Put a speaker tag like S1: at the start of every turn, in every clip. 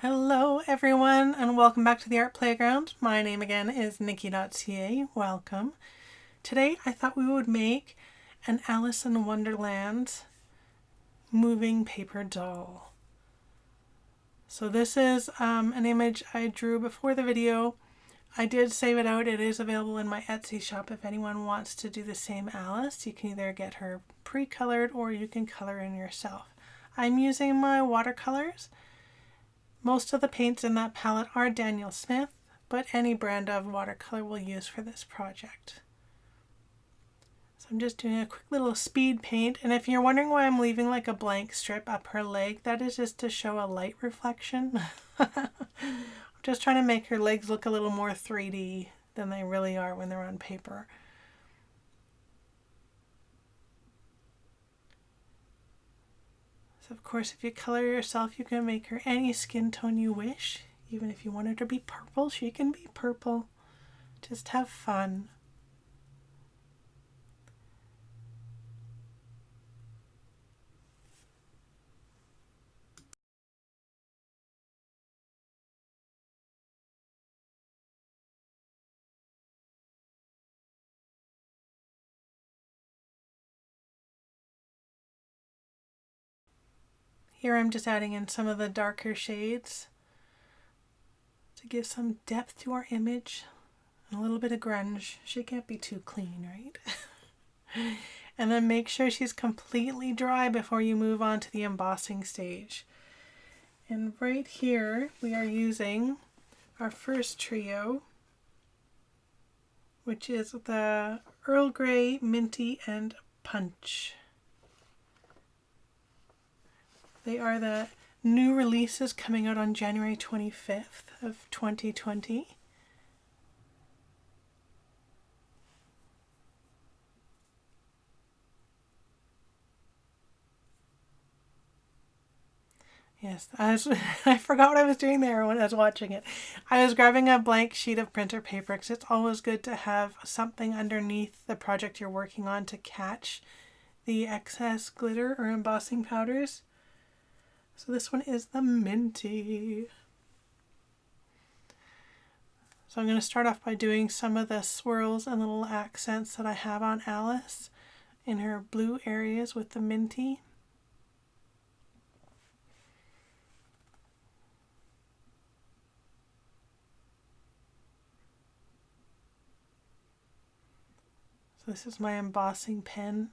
S1: Hello everyone and welcome back to the Art Playground. My name again is Nicci.ca. Welcome. Today I thought we would make an Alice in Wonderland moving paper doll. So this is an image I drew before the video. I did save it out. It is available in my Etsy shop if anyone wants to do the same Alice. You can either get her pre-colored or you can color in yourself. I'm using my watercolors. Most of the paints in that palette are Daniel Smith, but any brand of watercolor we'll use for this project. So I'm just doing a quick little speed paint, and if you're wondering why I'm leaving like a blank strip up her leg, that is just to show a light reflection. I'm just trying to make her legs look a little more 3D than they really are when they're on paper. So of course, if you color yourself, you can make her any skin tone you wish. Even if you want her to be purple, she can be purple. Just have fun. Here I'm just adding in some of the darker shades to give some depth to our image. And a little bit of grunge. She can't be too clean, right? And then make sure she's completely dry before you move on to the embossing stage. And right here we are using our first trio, which is the Earl Grey, Minty, and Punch. They are the new releases coming out on January 25th of 2020. Yes, I forgot what I was doing there when I was watching it. I was grabbing a blank sheet of printer paper because it's always good to have something underneath the project you're working on to catch the excess glitter or embossing powders. So this one is the Minty. So I'm going to start off by doing some of the swirls and little accents that I have on Alice in her blue areas with the Minty. So this is my embossing pen.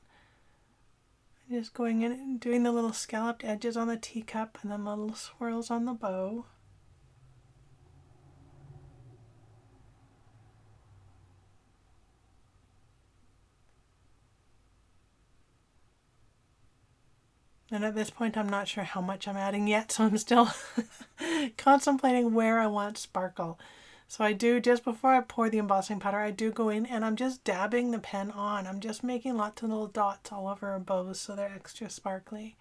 S1: I'm just going in and doing the little scalloped edges on the teacup and then the little swirls on the bow. And at this point I'm not sure how much I'm adding yet, so I'm still contemplating where I want sparkle. So I do, just before I pour the embossing powder, I do go in and I'm just dabbing the pen on. I'm just making lots of little dots all over her bows so they're extra sparkly.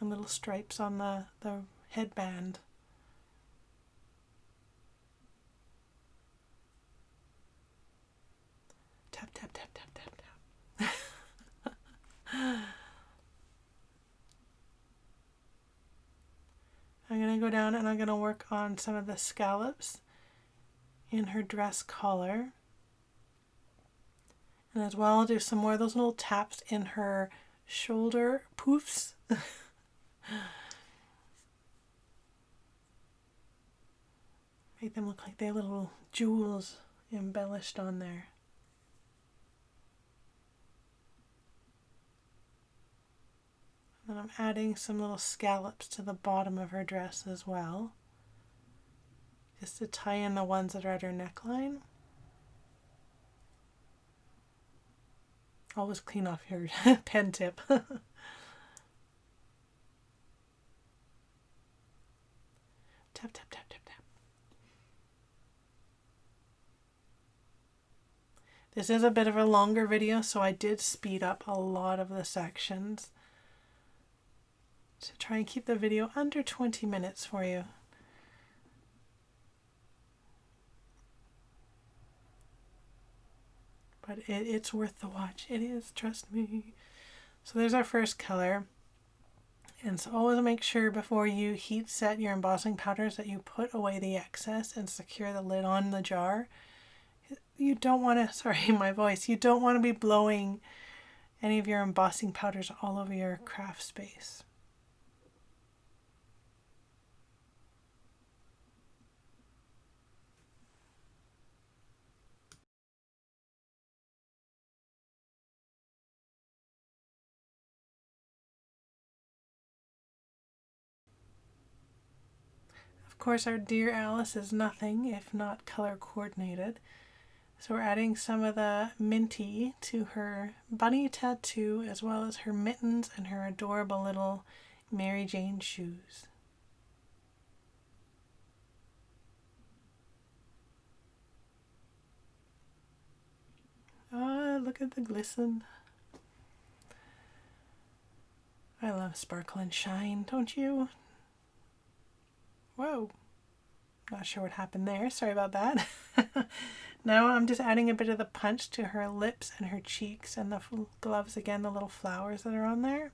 S1: And little stripes on the headband. Tap, tap, tap, tap, tap, tap. I'm going to go down and I'm going to work on some of the scallops in her dress collar. And as well, I'll do some more of those little taps in her shoulder poofs. Make them look like they're little jewels embellished on there. And I'm adding some little scallops to the bottom of her dress as well, just to tie in the ones that are at her neckline. Always clean off your pen tip. Tap, tap, tap, tap, tap. This is a bit of a longer video, so I did speed up a lot of the sections to try and keep the video under 20 minutes for you. but it's worth the watch. It is, trust me. So there's our first color. And so always make sure before you heat set your embossing powders that you put away the excess and secure the lid on the jar. You don't want to, sorry, my voice, you don't want to be blowing any of your embossing powders all over your craft space. Of course, our dear Alice is nothing if not color coordinated. So we're adding some of the Minty to her bunny tattoo, as well as her mittens and her adorable little Mary Jane shoes. Ah, look at the glisten. I love sparkle and shine, don't you? Whoa. Not sure what happened there. Sorry about that. Now I'm just adding a bit of the punch to her lips and her cheeks and the gloves again, the little flowers that are on there.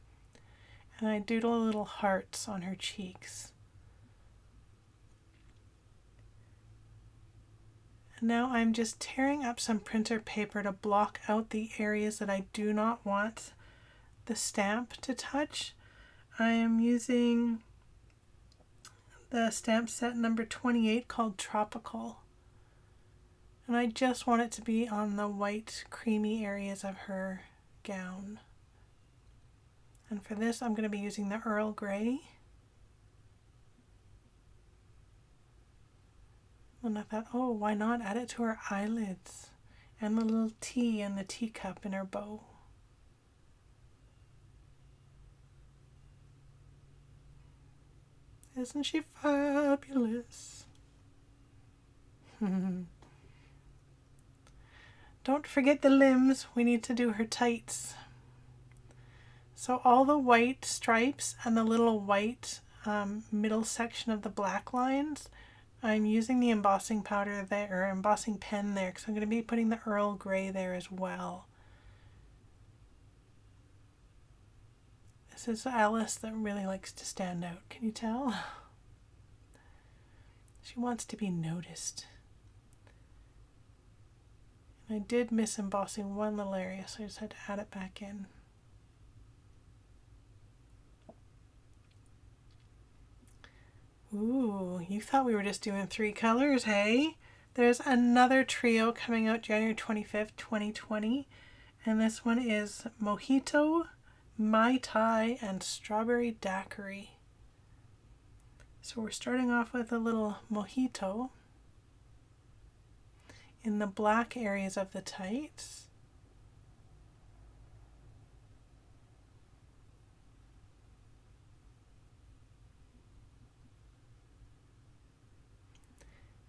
S1: And I doodle little hearts on her cheeks. And now I'm just tearing up some printer paper to block out the areas that I do not want the stamp to touch. I am using the stamp set number 28 called Tropical. And I just want it to be on the white creamy areas of her gown. And for this I'm going to be using the Earl Grey. And I thought, oh, why not add it to her eyelids and the little tea and the teacup in her bow. Isn't she fabulous? Don't forget the limbs. We need to do her tights. So all the white stripes and the little white middle section of the black lines, I'm using the embossing powder there, or embossing pen there, because I'm going to be putting the Earl Grey there as well. This is Alice that really likes to stand out. Can you tell? She wants to be noticed. And I did miss embossing one little area, so I just had to add it back in. Ooh, you thought we were just doing 3 colors, hey? There's another trio coming out January 25th, 2020. And this one is Mojito, MaiTai, and Strawberry Daiquiri. So we're starting off with a little Mojito in the black areas of the tights.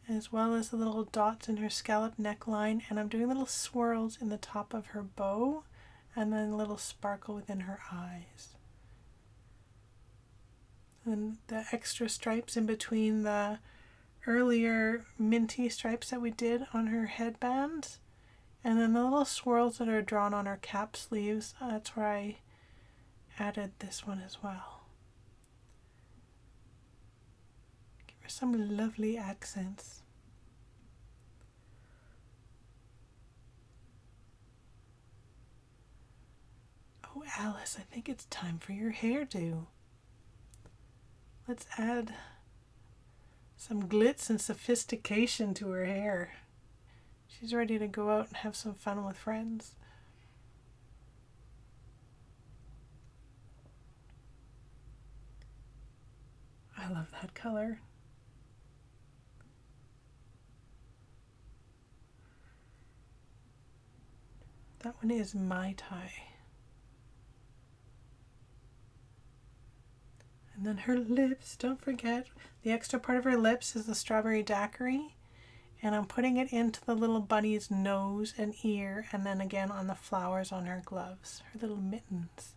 S1: As well as the little dots in her scallop neckline, and I'm doing little swirls in the top of her bow and then a little sparkle within her eyes. And the extra stripes in between the earlier minty stripes that we did on her headband, and then the little swirls that are drawn on her cap sleeves, that's where I added this one as well. Give her some lovely accents. Oh, Alice, I think it's time for your hairdo. Let's add some glitz and sophistication to her hair. She's ready to go out and have some fun with friends. I love that color. That one is MaiTai. And then her lips, don't forget, the extra part of her lips is the Strawberry Daiquiri. And I'm putting it into the little bunny's nose and ear, and then again on the flowers on her gloves, her little mittens.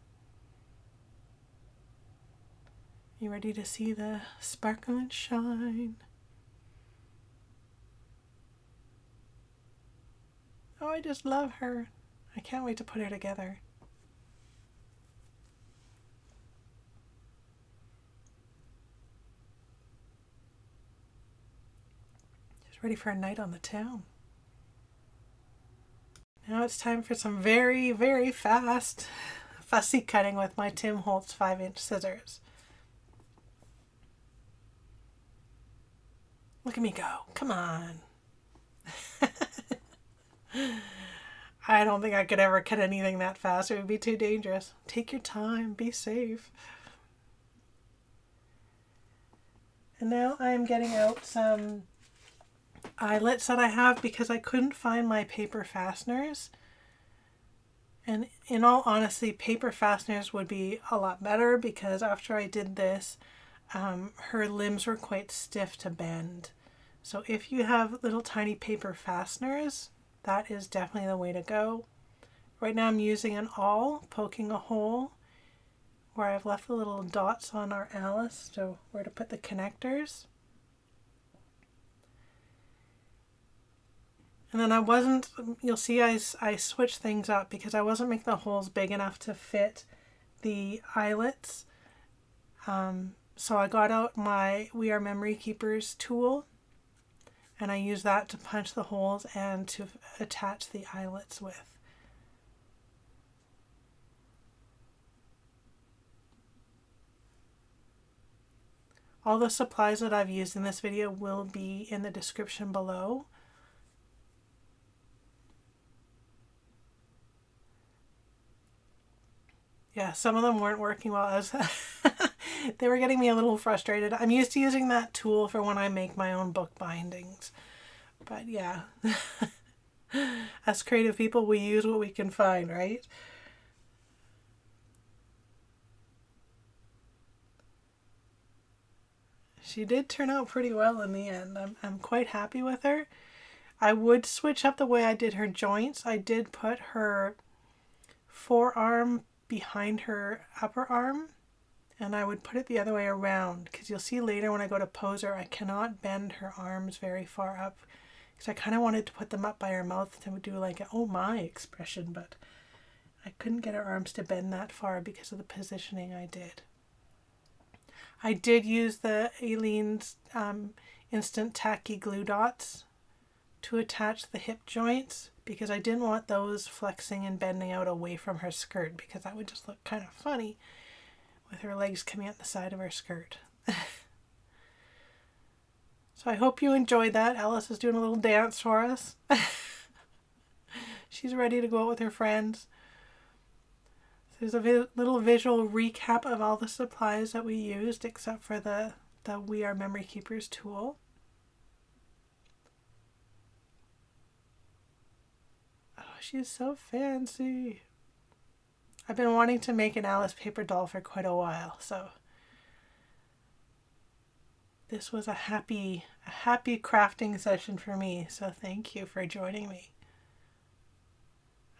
S1: You ready to see the sparkle and shine? Oh, I just love her. I can't wait to put her together. She's ready for a night on the town. Now it's time for some very, very fast fussy cutting with my Tim Holtz 5-inch scissors. Look at me go. Come on. I don't think I could ever cut anything that fast. It would be too dangerous. Take your time. Be safe. And now I'm getting out some eyelets that I have because I couldn't find my paper fasteners. And in all honesty, paper fasteners would be a lot better because after I did this, her limbs were quite stiff to bend. So if you have little tiny paper fasteners, that is definitely the way to go. Right now I'm using an awl, poking a hole where I've left the little dots on our Alice to where to put the connectors. And then you'll see I switched things up because I wasn't making the holes big enough to fit the eyelets. So I got out my We Are Memory Keepers tool and I used that to punch the holes and to attach the eyelets with. All the supplies that I've used in this video will be in the description below. Yeah, some of them weren't working well. They were getting me a little frustrated. I'm used to using that tool for when I make my own book bindings. But yeah, as creative people, we use what we can find, right? She did turn out pretty well in the end. I'm quite happy with her. I would switch up the way I did her joints. I did put her forearm behind her upper arm, and I would put it the other way around because you'll see later when I go to pose her, I cannot bend her arms very far up because I kind of wanted to put them up by her mouth to do like an oh my expression, but I couldn't get her arms to bend that far because of the positioning I did. I did use the Aleene's Instant Tacky Glue Dots to attach the hip joints because I didn't want those flexing and bending out away from her skirt because that would just look kind of funny with her legs coming out the side of her skirt. So I hope you enjoyed that. Alice is doing a little dance for us. She's ready to go out with her friends. There's a little visual recap of all the supplies that we used except for the We Are Memory Keepers tool. Oh, she's so fancy. I've been wanting to make an Alice paper doll for quite a while, so this was a happy crafting session for me, so thank you for joining me.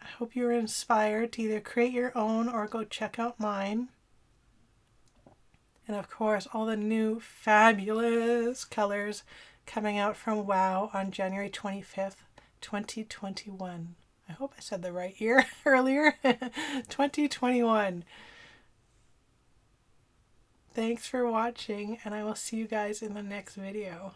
S1: I hope you were inspired to either create your own or go check out mine. And of course, all the new fabulous colors coming out from WOW on January 25th, 2021. I hope I said the right year earlier. 2021. Thanks for watching, and I will see you guys in the next video.